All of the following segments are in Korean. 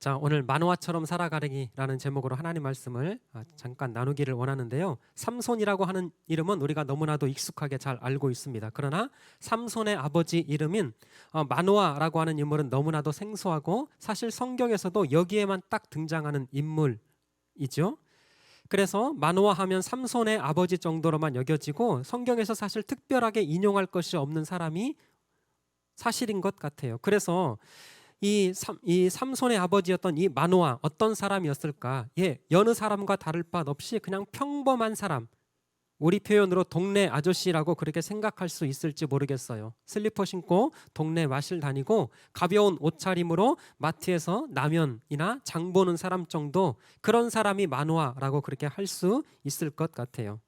자, 오늘 만화처럼 살아가기라는 제목으로 하나님 말씀을 잠깐 나누기를 원하는데요. 삼손이라고 하는 이름은 우리가 너무나도 익숙하게 잘 알고 있습니다. 그러나 삼손의 아버지 이름인 마노아라고 하는 인물은 너무나도 생소하고 사실 성경에서도 여기에만 딱 등장하는 인물이죠. 그래서 마노아 하면 삼손의 아버지 정도로만 여겨지고 성경에서 사실 특별하게 인용할 것이 없는 사람이 사실인 것 같아요. 그래서 이 삼손의 아버지였던 이 마노아 어떤 사람이었을까? 여느 사람과 다를 바 없이 그냥 평범한 사람, 우리 표현으로 동네 아저씨라고 그렇게 생각할 수 있을지 모르겠어요. 슬리퍼 신고 동네 마실 다니고 가벼운 옷차림으로 마트에서 라면이나 장 보는 사람 정도, 그런 사람이 마노아라고 그렇게 할 수 있을 것 같아요.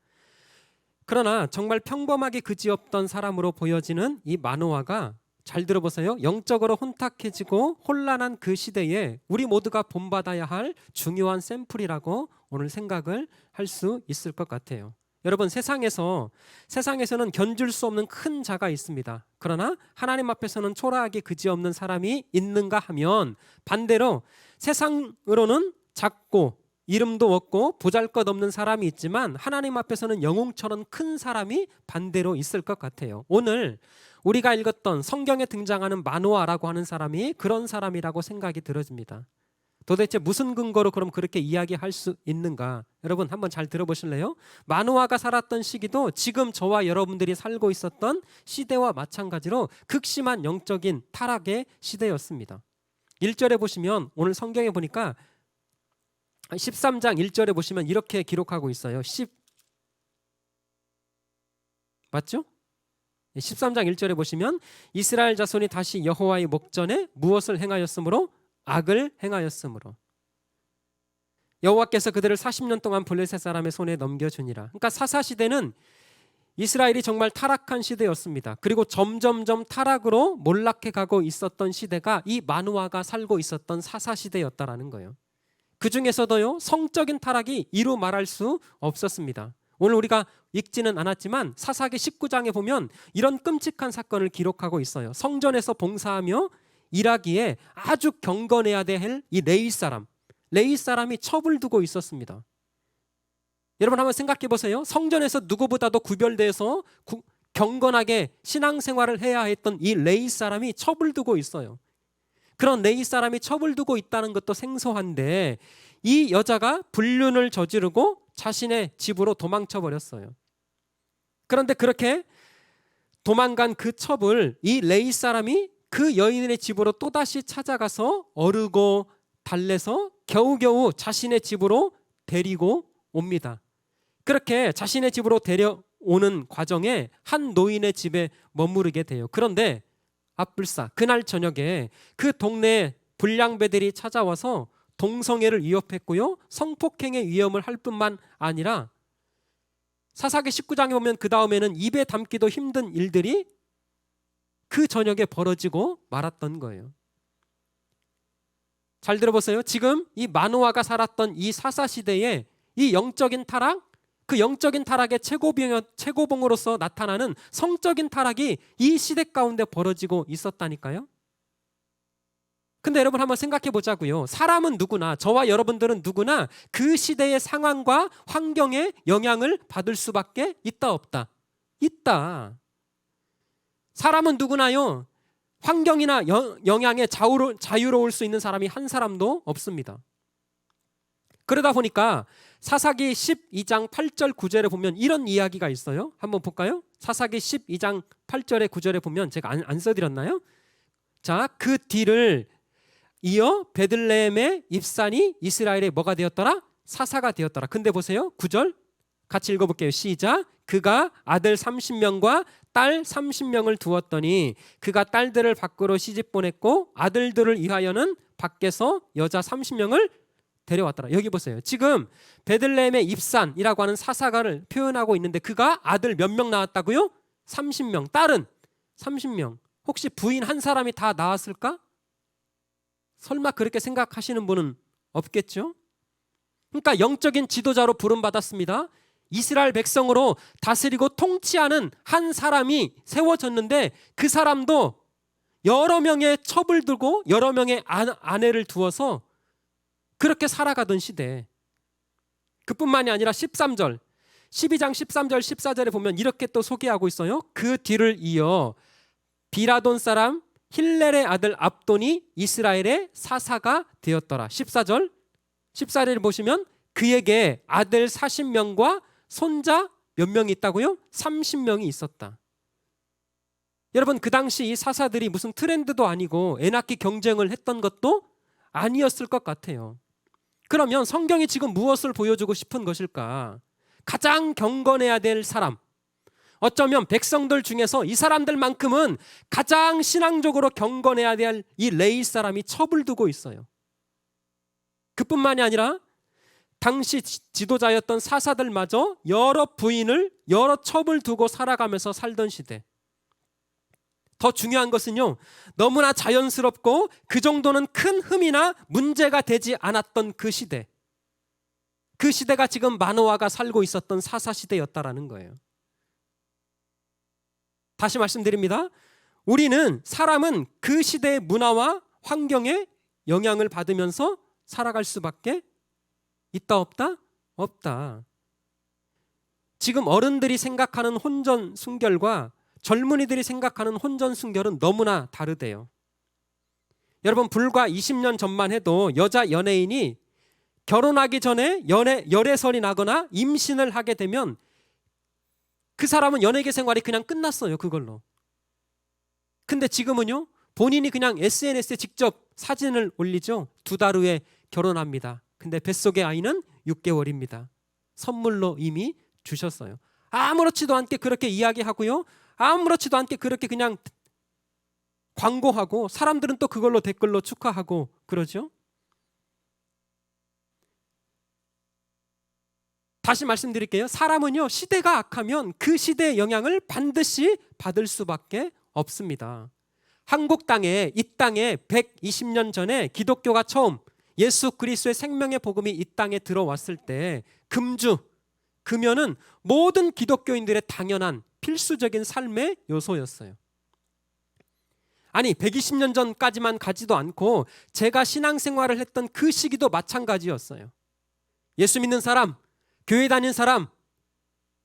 그러나 정말 평범하게 그지없던 사람으로 보여지는 이 마노아가, 잘 들어보세요, 영적으로 혼탁해지고 혼란한 그 시대에 우리 모두가 본받아야 할 중요한 샘플이라고 오늘 생각을 할 수 있을 것 같아요. 여러분, 세상에서는 견줄 수 없는 큰 자가 있습니다. 그러나 하나님 앞에서는 초라하게 그지없는 사람이 있는가 하면 반대로 세상으로는 작고 이름도 없고 보잘것없는 사람이 있지만 하나님 앞에서는 영웅처럼 큰 사람이 반대로 있을 것 같아요. 오늘 우리가 읽었던 성경에 등장하는 마노아라고 하는 사람이 그런 사람이라고 생각이 들어집니다. 도대체 무슨 근거로 그럼 그렇게 이야기할 수 있는가? 여러분 한번 잘 들어보실래요? 마노아가 살았던 시기도 지금 저와 여러분들이 살고 있었던 시대와 마찬가지로 극심한 영적인 타락의 시대였습니다. 1절에 보시면, 오늘 성경에 보니까 13장 1절에 보시면 이렇게 기록하고 있어요. 맞죠? 13장 1절에 보시면 이스라엘 자손이 다시 여호와의 목전에 무엇을 행하였으므로? 악을 행하였으므로 여호와께서 그들을 40년 동안 블레셋 사람의 손에 넘겨주니라. 그러니까 사사시대는 이스라엘이 정말 타락한 시대였습니다. 그리고 점점점 타락으로 몰락해가고 있었던 시대가 이 마노아가 살고 있었던 사사시대였다라는 거예요. 그 중에서도요, 성적인 타락이 이루 말할 수 없었습니다. 오늘 우리가 읽지는 않았지만 사사기 19장에 보면 이런 끔찍한 사건을 기록하고 있어요. 성전에서 봉사하며 일하기에 아주 경건해야 될 이 레위 사람이 첩을 두고 있었습니다. 여러분 한번 생각해 보세요. 성전에서 누구보다도 구별돼서 경건하게 신앙생활을 해야 했던 이 레위 사람이 첩을 두고 있어요. 그런 레위 사람이 첩을 두고 있다는 것도 생소한데 이 여자가 불륜을 저지르고 자신의 집으로 도망쳐 버렸어요. 그런데 그렇게 도망간 그 첩을 이 레위 사람이 그 여인의 집으로 또다시 찾아가서 어르고 달래서 겨우겨우 자신의 집으로 데리고 옵니다. 그렇게 자신의 집으로 데려오는 과정에 한 노인의 집에 머무르게 돼요. 그런데 앞불사 그날 저녁에 그 동네에 불량배들이 찾아와서 동성애를 위협했고요, 성폭행의 위험을 할 뿐만 아니라 사사기 19장에 보면 그 다음에는 입에 담기도 힘든 일들이 그 저녁에 벌어지고 말았던 거예요. 잘 들어보세요. 지금 이 마노아가 살았던 이 사사시대에 이 영적인 타락, 그 영적인 타락의 최고봉으로서 나타나는 성적인 타락이 이 시대 가운데 벌어지고 있었다니까요. 근데 여러분 한번 생각해 보자고요. 사람은 누구나, 저와 여러분들은 누구나 그 시대의 상황과 환경에 영향을 받을 수밖에 있다 없다? 있다. 사람은 누구나요, 환경이나 영향에 자유로울 수 있는 사람이 한 사람도 없습니다. 그러다 보니까 사사기 12장 8절 9절에 보면 이런 이야기가 있어요. 한번 볼까요? 사사기 12장 8절에 9절에 보면, 제가 안 써드렸나요? 자, 그 뒤를 이어 베들레헴의 입산이 이스라엘의 뭐가 되었더라? 사사가 되었더라. 근데 보세요, 9절 같이 읽어볼게요. 시작. 그가 아들 30명과 딸 30명을 두었더니 그가 딸들을 밖으로 시집 보냈고 아들들을 위하여는 밖에서 여자 30명을 데려왔더라. 여기 보세요. 지금 베들레헴의 입산이라고 하는 사사가를 표현하고 있는데 그가 아들 몇 명 낳았다고요? 30명. 딸은 30명. 혹시 부인 한 사람이 다 낳았을까? 설마 그렇게 생각하시는 분은 없겠죠? 그러니까 영적인 지도자로 부름받았습니다. 이스라엘 백성으로 다스리고 통치하는 한 사람이 세워졌는데 그 사람도 여러 명의 첩을 두고 여러 명의 아내를 두어서 그렇게 살아가던 시대. 그뿐만이 아니라 13절, 12장 13절 14절에 보면 이렇게 또 소개하고 있어요. 그 뒤를 이어 비라돈 사람 힐렐의 아들 압돈이 이스라엘의 사사가 되었더라. 14절 14절을 보시면 그에게 아들 40명과 손자 몇 명이 있다고요? 30명이 있었다. 여러분, 그 당시 이 사사들이 무슨 트렌드도 아니고 애 낳기 경쟁을 했던 것도 아니었을 것 같아요. 그러면 성경이 지금 무엇을 보여주고 싶은 것일까? 가장 경건해야 될 사람, 어쩌면 백성들 중에서 이 사람들만큼은 가장 신앙적으로 경건해야 될 이 레위 사람이 첩을 두고 있어요. 그뿐만이 아니라 당시 지도자였던 사사들마저 여러 부인을, 여러 첩을 두고 살아가면서 살던 시대. 더 중요한 것은요, 너무나 자연스럽고 그 정도는 큰 흠이나 문제가 되지 않았던 그 시대. 그 시대가 지금 마노아가 살고 있었던 사사 시대였다라는 거예요. 다시 말씀드립니다. 사람은 그 시대의 문화와 환경에 영향을 받으면서 살아갈 수밖에 있다 없다? 없다. 지금 어른들이 생각하는 혼전 순결과 젊은이들이 생각하는 혼전 순결은 너무나 다르대요. 여러분, 불과 20년 전만 해도 여자 연예인이 결혼하기 전에 열애설이 나거나 임신을 하게 되면 그 사람은 연예계 생활이 그냥 끝났어요. 그걸로. 근데 지금은요, 본인이 그냥 SNS에 직접 사진을 올리죠. 2달 후에 결혼합니다. 근데 뱃속의 아이는 6개월입니다. 선물로 이미 주셨어요. 아무렇지도 않게 그렇게 이야기하고요, 아무렇지도 않게 그렇게 그냥 광고하고 사람들은 또 그걸로 댓글로 축하하고 그러죠. 다시 말씀드릴게요. 사람은요, 시대가 악하면 그 시대의 영향을 반드시 받을 수밖에 없습니다. 한국 땅에, 이 땅에 120년 전에 기독교가 처음 예수 그리스도의 생명의 복음이 이 땅에 들어왔을 때 금연은 모든 기독교인들의 당연한 필수적인 삶의 요소였어요. 아니, 120년 전까지만 가지도 않고 제가 신앙생활을 했던 그 시기도 마찬가지였어요. 예수 믿는 사람, 교회 다니는 사람,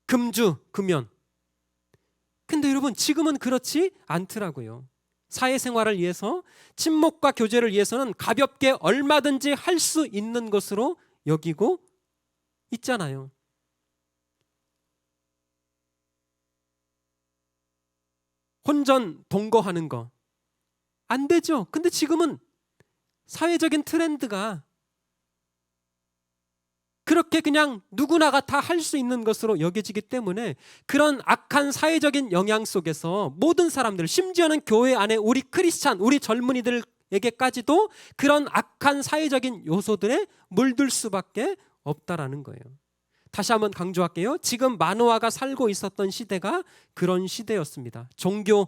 금연. 근데 여러분, 지금은 그렇지 않더라고요. 사회생활을 위해서, 친목과 교제를 위해서는 가볍게 얼마든지 할 수 있는 것으로 여기고 있잖아요. 혼전 동거하는 거 안 되죠. 근데 지금은 사회적인 트렌드가 그렇게 그냥 누구나가 다 할 수 있는 것으로 여겨지기 때문에 그런 악한 사회적인 영향 속에서 모든 사람들, 심지어는 교회 안에 우리 크리스찬, 우리 젊은이들에게까지도 그런 악한 사회적인 요소들에 물들 수밖에 없다라는 거예요. 다시 한번 강조할게요. 지금 마노아가 살고 있었던 시대가 그런 시대였습니다. 종교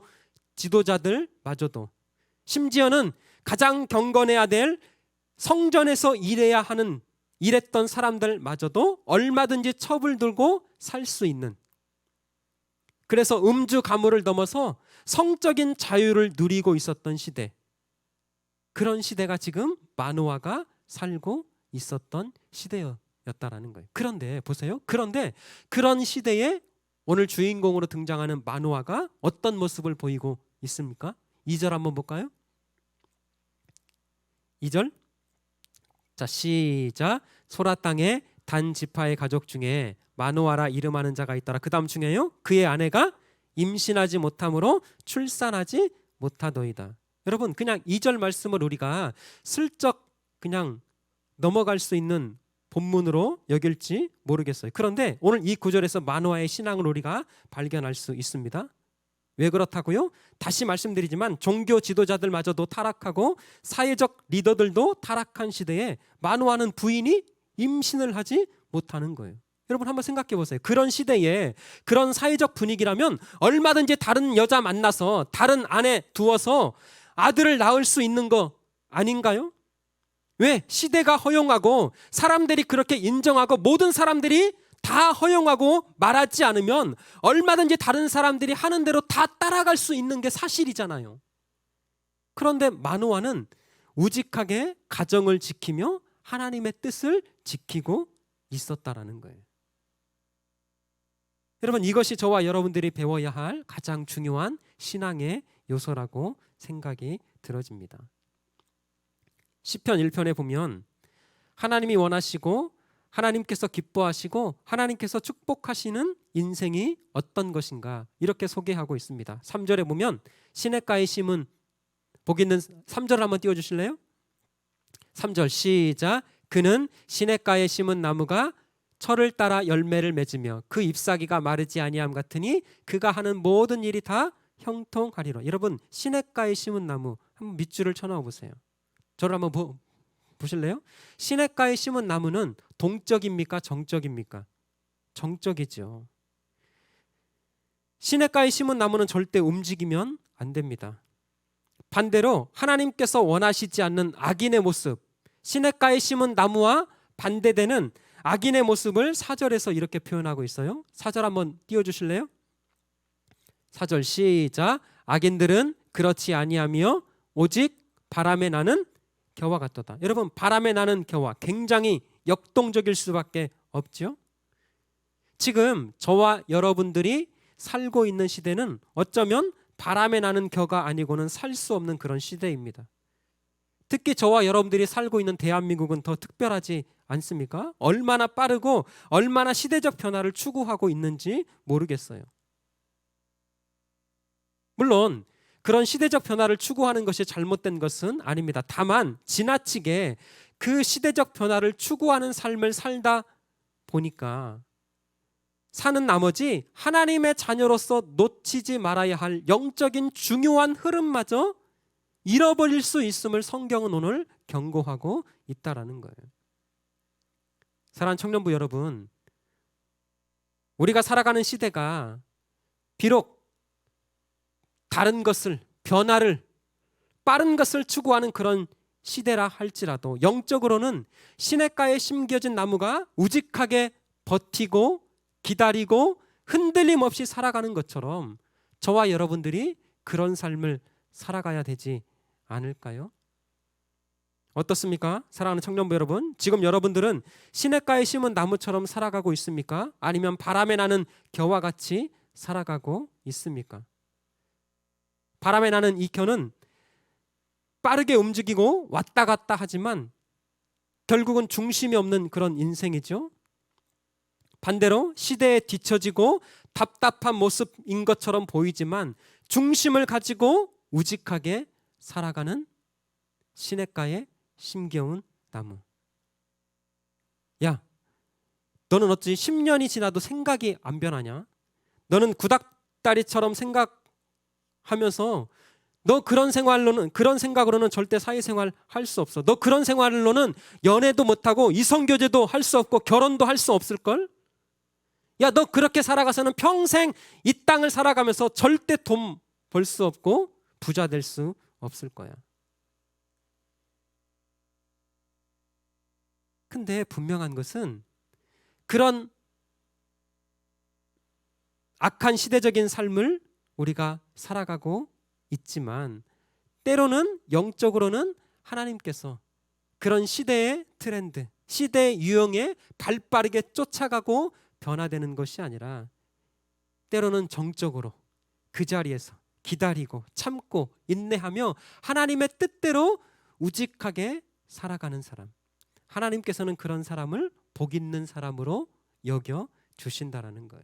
지도자들마저도, 심지어는 가장 경건해야 될 성전에서 일했던 사람들마저도 얼마든지 첩을 들고 살 수 있는, 그래서 음주 가물을 넘어서 성적인 자유를 누리고 있었던 시대, 그런 시대가 지금 마노아가 살고 있었던 시대였다라는 거예요. 그런데 보세요. 그런데 그런 시대에 오늘 주인공으로 등장하는 마노아가 어떤 모습을 보이고 있습니까? 2절 한번 볼까요? 2절. 자, 시작. 소라 땅에 단 지파의 가족 중에 마노아라 이름하는 자가 있더라. 그 다음 중에요, 그의 아내가 임신하지 못함으로 출산하지 못하더이다. 여러분, 그냥 2절 말씀을 우리가 슬쩍 그냥 넘어갈 수 있는 본문으로 여길지 모르겠어요. 그런데 오늘 이 구절에서 마노아의 신앙을 우리가 발견할 수 있습니다. 왜 그렇다고요? 다시 말씀드리지만 종교 지도자들마저도 타락하고 사회적 리더들도 타락한 시대에 마노아는 부인이 임신을 하지 못하는 거예요. 여러분, 한번 생각해 보세요. 그런 시대에 그런 사회적 분위기라면 얼마든지 다른 여자 만나서 다른 아내 두어서 아들을 낳을 수 있는 거 아닌가요? 왜? 시대가 허용하고 사람들이 그렇게 인정하고 모든 사람들이 다 허용하고 말하지 않으면 얼마든지 다른 사람들이 하는 대로 다 따라갈 수 있는 게 사실이잖아요. 그런데 마노아는 우직하게 가정을 지키며 하나님의 뜻을 지키고 있었다라는 거예요. 여러분, 이것이 저와 여러분들이 배워야 할 가장 중요한 신앙의 요소라고 생각이 들어집니다. 시편 1편에 보면 하나님이 원하시고 하나님께서 기뻐하시고 하나님께서 축복하시는 인생이 어떤 것인가 이렇게 소개하고 있습니다. 3절에 보면 시냇가에 심은, 복 있는 3절 한번 띄워주실래요? 3절 시작. 그는 시냇가에 심은 나무가 철을 따라 열매를 맺으며 그 잎사귀가 마르지 아니함 같으니 그가 하는 모든 일이 다 형통하리라. 여러분, 시냇가에 심은 나무 한번 밑줄을 쳐넣어 보세요. 저를 한번 보실래요? 시냇가에 심은 나무는 동적입니까? 정적입니까? 정적이죠. 시냇가에 심은 나무는 절대 움직이면 안 됩니다. 반대로 하나님께서 원하시지 않는 악인의 모습, 시냇가에 심은 나무와 반대되는 악인의 모습을 4절에서 이렇게 표현하고 있어요. 4절 한번 띄워주실래요? 4절 시작. 악인들은 그렇지 아니하며 오직 바람에 나는 겨와 같도다. 여러분, 바람에 나는 겨와 굉장히 역동적일 수밖에 없죠. 지금 저와 여러분들이 살고 있는 시대는 어쩌면 바람에 나는 겨가 아니고는 살 수 없는 그런 시대입니다. 특히 저와 여러분들이 살고 있는 대한민국은 더 특별하지 않습니까? 얼마나 빠르고 얼마나 시대적 변화를 추구하고 있는지 모르겠어요. 물론 그런 시대적 변화를 추구하는 것이 잘못된 것은 아닙니다. 다만 지나치게 그 시대적 변화를 추구하는 삶을 살다 보니까 사는 나머지 하나님의 자녀로서 놓치지 말아야 할 영적인 중요한 흐름마저 잃어버릴 수 있음을 성경은 오늘 경고하고 있다라는 거예요. 사랑하는 청년부 여러분, 우리가 살아가는 시대가 비록 다른 것을, 변화를, 빠른 것을 추구하는 그런 시대라 할지라도 영적으로는 시냇가에 심겨진 나무가 우직하게 버티고 기다리고 흔들림 없이 살아가는 것처럼 저와 여러분들이 그런 삶을 살아가야 되지 않을까요? 어떻습니까? 사랑하는 청년부 여러분, 지금 여러분들은 시냇가에 심은 나무처럼 살아가고 있습니까? 아니면 바람에 나는 겨와 같이 살아가고 있습니까? 바람에 나는 이 겨는 빠르게 움직이고 왔다 갔다 하지만 결국은 중심이 없는 그런 인생이죠. 반대로 시대에 뒤처지고 답답한 모습인 것처럼 보이지만 중심을 가지고 우직하게 살아가는 시냇가에 심겨온 나무. 야, 너는 어찌 10년이 지나도 생각이 안 변하냐? 너는 구닥다리처럼 생각하면서 너 그런 생각으로는 절대 사회생활 할 수 없어. 너 그런 생활로는 연애도 못하고 이성교제도 할 수 없고 결혼도 할 수 없을걸? 야, 너 그렇게 살아가서는 평생 이 땅을 살아가면서 절대 돈 벌 수 없고 부자 될 수 없을 거야. 근데 분명한 것은 그런 악한 시대적인 삶을 우리가 살아가고 있지만 때로는 영적으로는 하나님께서 그런 시대의 트렌드, 시대의 유형에 발빠르게 쫓아가고 변화되는 것이 아니라 때로는 정적으로 그 자리에서 기다리고 참고 인내하며 하나님의 뜻대로 우직하게 살아가는 사람, 하나님께서는 그런 사람을 복 있는 사람으로 여겨 주신다라는 거예요.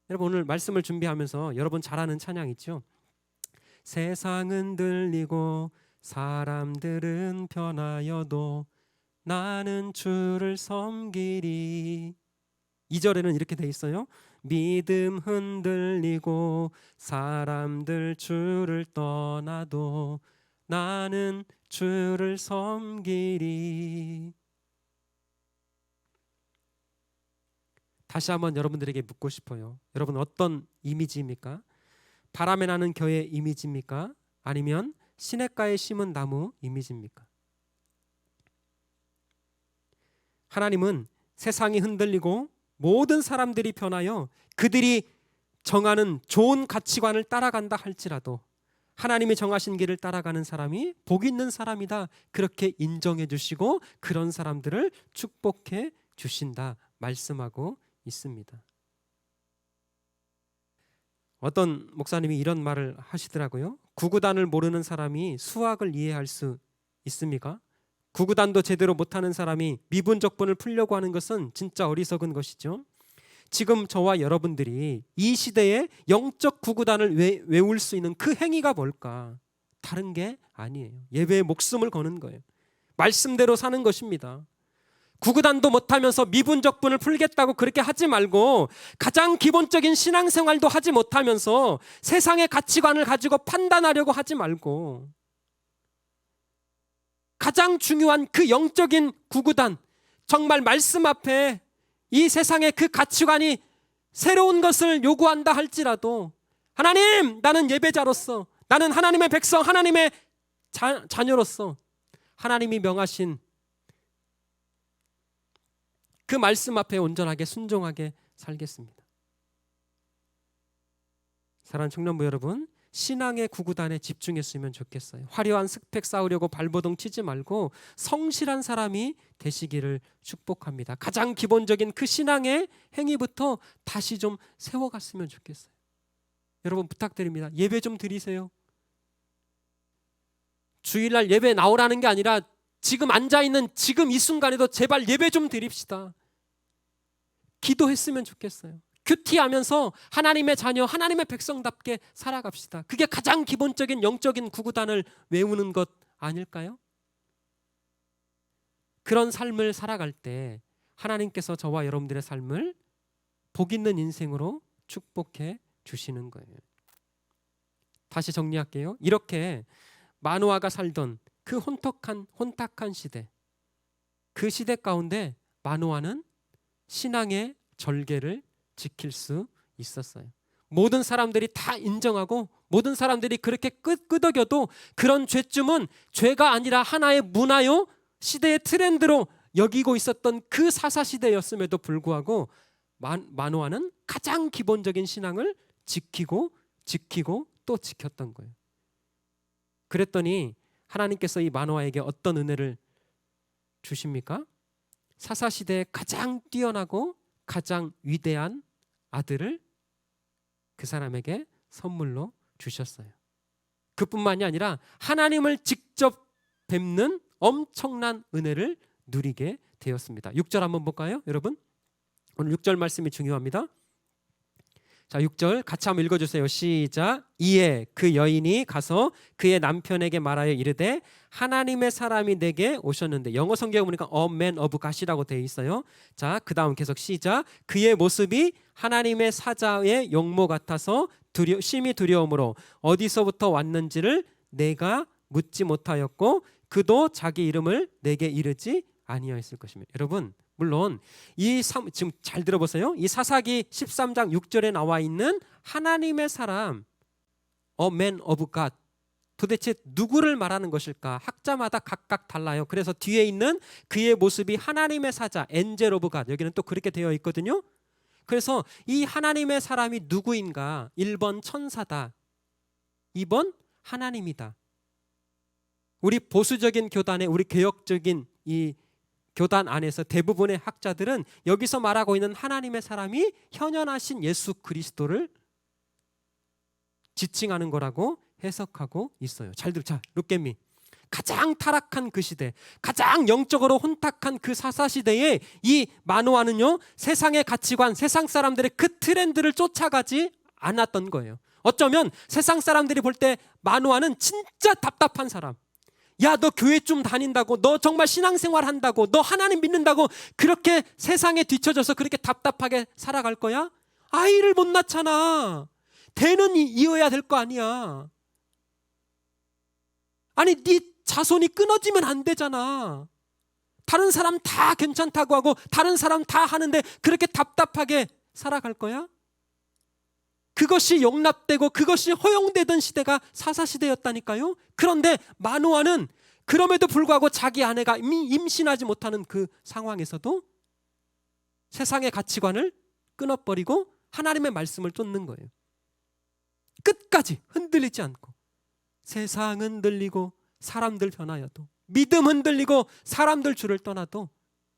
여러분, 오늘 말씀을 준비하면서 여러분 잘 아는 찬양 있죠? 세상은 들리고 사람들은 변하여도 나는 주를 섬기리. 2절에는 이렇게 돼 있어요. 믿음 흔들리고 사람들 주를 떠나도 나는 주를 섬기리. 다시 한번 여러분들에게 묻고 싶어요. 여러분 어떤 이미지입니까? 바람에 나는 겨의 이미지입니까? 아니면 시냇가에 심은 나무 이미지입니까? 하나님은 세상이 흔들리고 모든 사람들이 변하여 그들이 정하는 좋은 가치관을 따라간다 할지라도 하나님이 정하신 길을 따라가는 사람이 복 있는 사람이다. 그렇게 인정해 주시고 그런 사람들을 축복해 주신다 말씀하고 있습니다. 어떤 목사님이 이런 말을 하시더라고요. 구구단을 모르는 사람이 수학을 이해할 수 있습니까? 구구단도 제대로 못하는 사람이 미분적분을 풀려고 하는 것은 진짜 어리석은 것이죠. 지금 저와 여러분들이 이 시대에 영적 구구단을 외울 수 있는 그 행위가 뭘까? 다른 게 아니에요. 예배에 목숨을 거는 거예요. 말씀대로 사는 것입니다. 구구단도 못하면서 미분적분을 풀겠다고 그렇게 하지 말고 가장 기본적인 신앙생활도 하지 못하면서 세상의 가치관을 가지고 판단하려고 하지 말고 가장 중요한 그 영적인 구구단, 정말 말씀 앞에 이 세상의 그 가치관이 새로운 것을 요구한다 할지라도 하나님, 나는 예배자로서, 나는 하나님의 백성, 하나님의 자녀로서 하나님이 명하신 그 말씀 앞에 온전하게 순종하게 살겠습니다. 사랑하는 청년부 여러분, 신앙의 구구단에 집중했으면 좋겠어요. 화려한 스펙 쌓으려고 발버둥 치지 말고 성실한 사람이 되시기를 축복합니다. 가장 기본적인 그 신앙의 행위부터 다시 좀 세워갔으면 좋겠어요. 여러분 부탁드립니다. 예배 좀 드리세요. 주일날 예배 나오라는 게 아니라 지금 앉아있는 지금 이 순간에도 제발 예배 좀 드립시다. 기도했으면 좋겠어요. 큐티하면서 하나님의 자녀, 하나님의 백성답게 살아갑시다. 그게 가장 기본적인 영적인 구구단을 외우는 것 아닐까요? 그런 삶을 살아갈 때 하나님께서 저와 여러분들의 삶을 복 있는 인생으로 축복해 주시는 거예요. 다시 정리할게요. 이렇게 마노아가 살던 그 혼탁한 시대, 그 시대 가운데 마노아는 신앙의 절개를 지킬 수 있었어요. 모든 사람들이 다 인정하고 모든 사람들이 그렇게 끄덕여도 그런 죄쯤은 죄가 아니라 하나의 문화요, 시대의 트렌드로 여기고 있었던 그 사사시대였음에도 불구하고 마노아는 가장 기본적인 신앙을 지키고 또 지켰던 거예요. 그랬더니 하나님께서 이 마노아에게 어떤 은혜를 주십니까? 사사시대에 가장 뛰어나고 가장 위대한 아들을 그 사람에게 선물로 주셨어요. 그뿐만이 아니라 하나님을 직접 뵙는 엄청난 은혜를 누리게 되었습니다. 6절 한번 볼까요, 여러분? 오늘 6절 말씀이 중요합니다. 자, 6절 같이 한번 읽어주세요. 시작. 이에 그 여인이 가서 그의 남편에게 말하여 이르되 하나님의 사람이 내게 오셨는데, 영어 성경에 보니까 a man of God이라고 되어 있어요. 자, 그 다음 계속 시작. 그의 모습이 하나님의 사자의 용모 같아서 심히 두려움으로 어디서부터 왔는지를 내가 묻지 못하였고 그도 자기 이름을 내게 이르지 아니하였을 것입니다. 여러분, 물론 지금 잘 들어보세요. 이 사사기 13장 6절에 나와 있는 하나님의 사람, a man of God, 도대체 누구를 말하는 것일까? 학자마다 각각 달라요. 그래서 뒤에 있는 그의 모습이 하나님의 사자, angel of God, 여기는 또 그렇게 되어 있거든요. 그래서 이 하나님의 사람이 누구인가? 1번 천사다, 2번 하나님이다. 우리 보수적인 교단의, 우리 개혁적인 이 교단 안에서 대부분의 학자들은 여기서 말하고 있는 하나님의 사람이 현현하신 예수 그리스도를 지칭하는 거라고 해석하고 있어요. 잘 들어. 자, 룩게미. 가장 타락한 그 시대, 가장 영적으로 혼탁한 그 사사시대에 이 마노아는요, 세상의 가치관, 세상 사람들의 그 트렌드를 쫓아가지 않았던 거예요. 어쩌면 세상 사람들이 볼 때 마노아는 진짜 답답한 사람, 야, 너 교회 좀 다닌다고, 너 정말 신앙생활 한다고, 너 하나님 믿는다고 그렇게 세상에 뒤처져서 그렇게 답답하게 살아갈 거야? 아이를 못 낳잖아. 대는 이어야 될 거 아니야. 아니, 네 자손이 끊어지면 안 되잖아. 다른 사람 다 괜찮다고 하고 다른 사람 다 하는데 그렇게 답답하게 살아갈 거야? 그것이 용납되고 그것이 허용되던 시대가 사사시대였다니까요. 그런데 마노아는 그럼에도 불구하고 자기 아내가 임신하지 못하는 그 상황에서도 세상의 가치관을 끊어버리고 하나님의 말씀을 쫓는 거예요. 끝까지 흔들리지 않고. 세상 흔들리고 사람들 변하여도, 믿음 흔들리고 사람들 주를 떠나도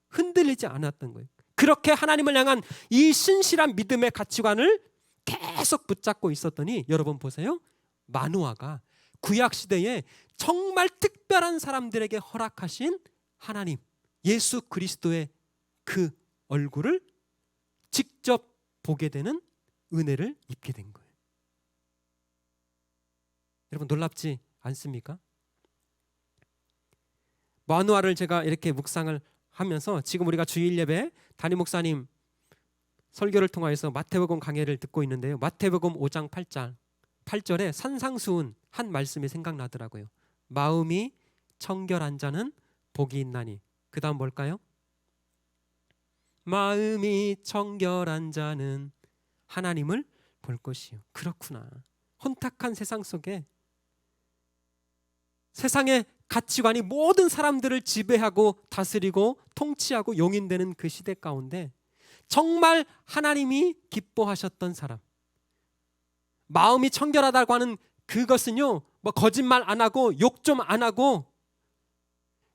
흔들리지 않았던 거예요. 그렇게 하나님을 향한 이 신실한 믿음의 가치관을 계속 붙잡고 있었더니, 여러분 보세요. 마누아가 구약 시대에 정말 특별한 사람들에게 허락하신 하나님 예수 그리스도의 그 얼굴을 직접 보게 되는 은혜를 입게 된 거예요. 여러분 놀랍지 않습니까? 마누아를 제가 이렇게 묵상을 하면서, 지금 우리가 주일 예배 담임 목사님 설교를 통하여서 마태복음 강해를 듣고 있는데요. 마태복음 5장 8절에 산상수훈 한 말씀이 생각나더라고요. 마음이 청결한 자는 복이 있나니. 그 다음 뭘까요? 마음이 청결한 자는 하나님을 볼 것이요. 그렇구나. 혼탁한 세상 속에, 세상의 가치관이 모든 사람들을 지배하고 다스리고 통치하고 용인되는 그 시대 가운데 정말 하나님이 기뻐하셨던 사람, 마음이 청결하다고 하는 그것은요, 뭐 거짓말 안 하고 욕 좀 안 하고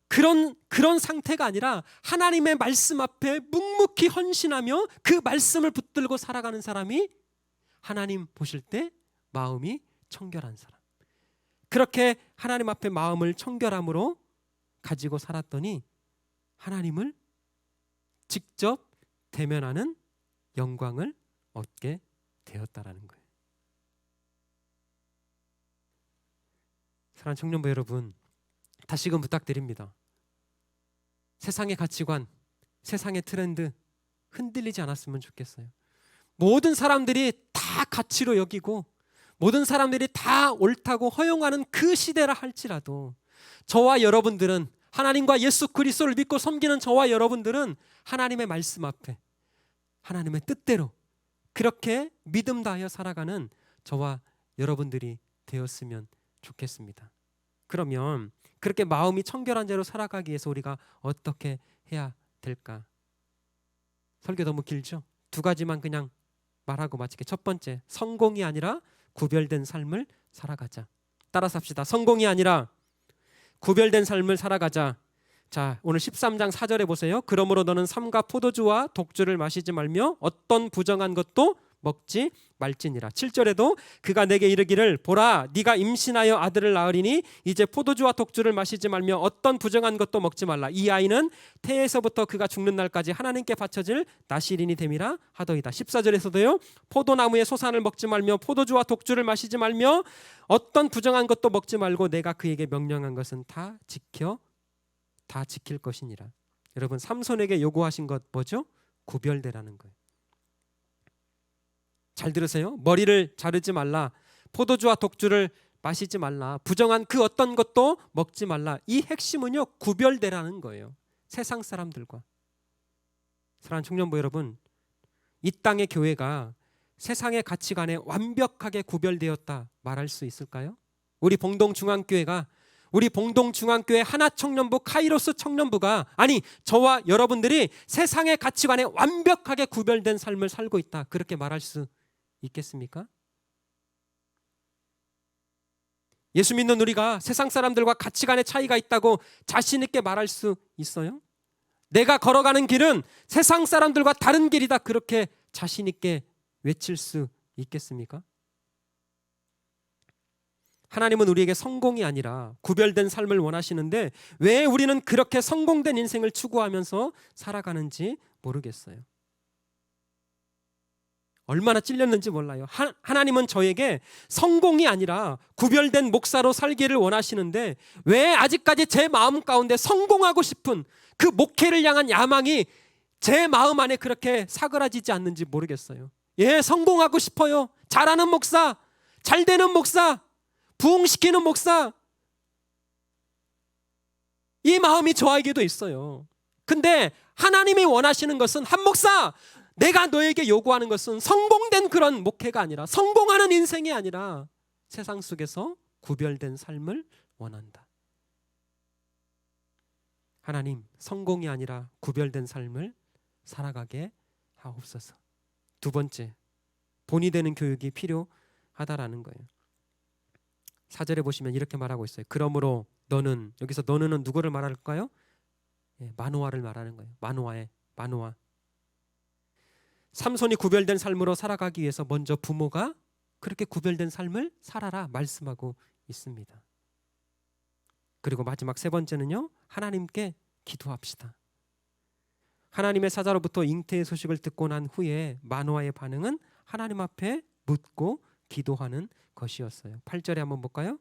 그런 상태가 아니라 하나님의 말씀 앞에 묵묵히 헌신하며 그 말씀을 붙들고 살아가는 사람이 하나님 보실 때 마음이 청결한 사람. 그렇게 하나님 앞에 마음을 청결함으로 가지고 살았더니 하나님을 직접 대면하는 영광을 얻게 되었다라는 거예요. 사랑하는 청년부 여러분, 다시금 부탁드립니다. 세상의 가치관, 세상의 트렌드 흔들리지 않았으면 좋겠어요. 모든 사람들이 다 가치로 여기고 모든 사람들이 다 옳다고 허용하는 그 시대라 할지라도, 저와 여러분들은, 하나님과 예수 그리스도를 믿고 섬기는 저와 여러분들은 하나님의 말씀 앞에 하나님의 뜻대로 그렇게 믿음 다하여 살아가는 저와 여러분들이 되었으면 좋겠습니다. 그러면 그렇게 마음이 청결한 자로 살아가기 위해서 우리가 어떻게 해야 될까? 설교 너무 길죠? 두 가지만 그냥 말하고 마칠게. 첫 번째, 성공이 아니라 구별된 삶을 살아가자. 따라서 합시다. 성공이 아니라 구별된 삶을 살아가자. 자, 오늘 13장 4절에 보세요. 그러므로 너는 삼가 포도주와 독주를 마시지 말며 어떤 부정한 것도 먹지 말지니라. 7절에도 그가 내게 이르기를 보라 네가 임신하여 아들을 낳으리니 이제 포도주와 독주를 마시지 말며 어떤 부정한 것도 먹지 말라. 이 아이는 태에서부터 그가 죽는 날까지 하나님께 바쳐질 나실인이 됨이라 하더이다. 14절에서도요. 포도나무의 소산을 먹지 말며 포도주와 독주를 마시지 말며 어떤 부정한 것도 먹지 말고 내가 그에게 명령한 것은 다 지킬 것이니라. 여러분, 삼손에게 요구하신 것 뭐죠? 구별되라는 거예요. 잘 들으세요. 머리를 자르지 말라. 포도주와 독주를 마시지 말라. 부정한 그 어떤 것도 먹지 말라. 이 핵심은요, 구별되라는 거예요. 세상 사람들과. 사랑하는 청년부 여러분, 이 땅의 교회가 세상의 가치관에 완벽하게 구별되었다 말할 수 있을까요? 우리 봉동중앙교회 하나청년부 카이로스 청년부가, 아니 저와 여러분들이 세상의 가치관에 완벽하게 구별된 삶을 살고 있다, 그렇게 말할 수 있겠습니까? 예수 믿는 우리가 세상 사람들과 가치관의 차이가 있다고 자신 있게 말할 수 있어요? 내가 걸어가는 길은 세상 사람들과 다른 길이다, 그렇게 자신 있게 외칠 수 있겠습니까? 하나님은 우리에게 성공이 아니라 구별된 삶을 원하시는데 왜 우리는 그렇게 성공된 인생을 추구하면서 살아가는지 모르겠어요. 얼마나 찔렸는지 몰라요. 하나님은 저에게 성공이 아니라 구별된 목사로 살기를 원하시는데 왜 아직까지 제 마음 가운데 성공하고 싶은 그 목회를 향한 야망이 제 마음 안에 그렇게 사그라지지 않는지 모르겠어요. 예, 성공하고 싶어요. 잘하는 목사, 잘 되는 목사, 부흥시키는 목사, 이 마음이 저에게도 있어요. 근데 하나님이 원하시는 것은, 한 목사, 내가 너에게 요구하는 것은 성공된 그런 목회가 아니라, 성공하는 인생이 아니라 세상 속에서 구별된 삶을 원한다. 하나님, 성공이 아니라 구별된 삶을 살아가게 하옵소서. 두 번째, 본이 되는 교육이 필요하다라는 거예요. 4절에 보시면 이렇게 말하고 있어요. 그러므로 너는, 여기서 너는은 누구를 말할까요? 마노아를 말하는 거예요. 마노아. 삼손이 구별된 삶으로 살아가기 위해서 먼저 부모가 그렇게 구별된 삶을 살아라 말씀하고 있습니다. 그리고 마지막 세 번째는요, 하나님께 기도합시다. 하나님의 사자로부터 잉태의 소식을 듣고 난 후에 마노아의 반응은 하나님 앞에 묻고 기도하는 것이었어요. 8절에 한번 볼까요?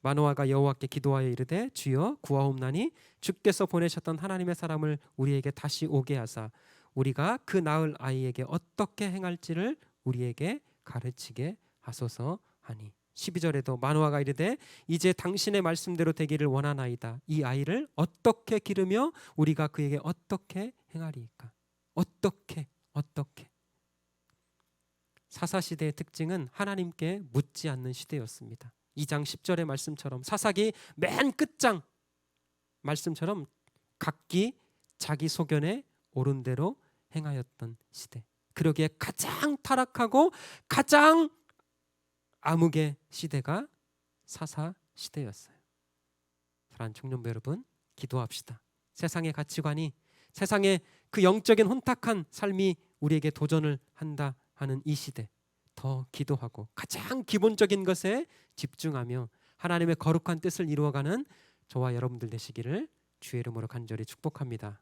마노아가 여호와께 기도하여 이르되 주여 구하옵나니 주께서 보내셨던 하나님의 사람을 우리에게 다시 오게 하사 우리가 그 낳을 아이에게 어떻게 행할지를 우리에게 가르치게 하소서 하니. 12절에도 마노아가 이르되 이제 당신의 말씀대로 되기를 원하나이다. 이 아이를 어떻게 기르며 우리가 그에게 어떻게 행하리이까. 어떻게 사사시대의 특징은 하나님께 묻지 않는 시대였습니다. 2장 10절의 말씀처럼 사사기 맨 끝장 말씀처럼 각기 자기 소견에 옳은 대로 행하였던 시대. 그러기에 가장 타락하고 가장 암흑의 시대가 사사 시대였어요. 사랑하는 청년부 여러분, 기도합시다. 세상의 가치관이, 세상의 그 영적인 혼탁한 삶이 우리에게 도전을 한다 하는 이 시대, 더 기도하고 가장 기본적인 것에 집중하며 하나님의 거룩한 뜻을 이루어가는 저와 여러분들 되시기를 주의 이름으로 간절히 축복합니다.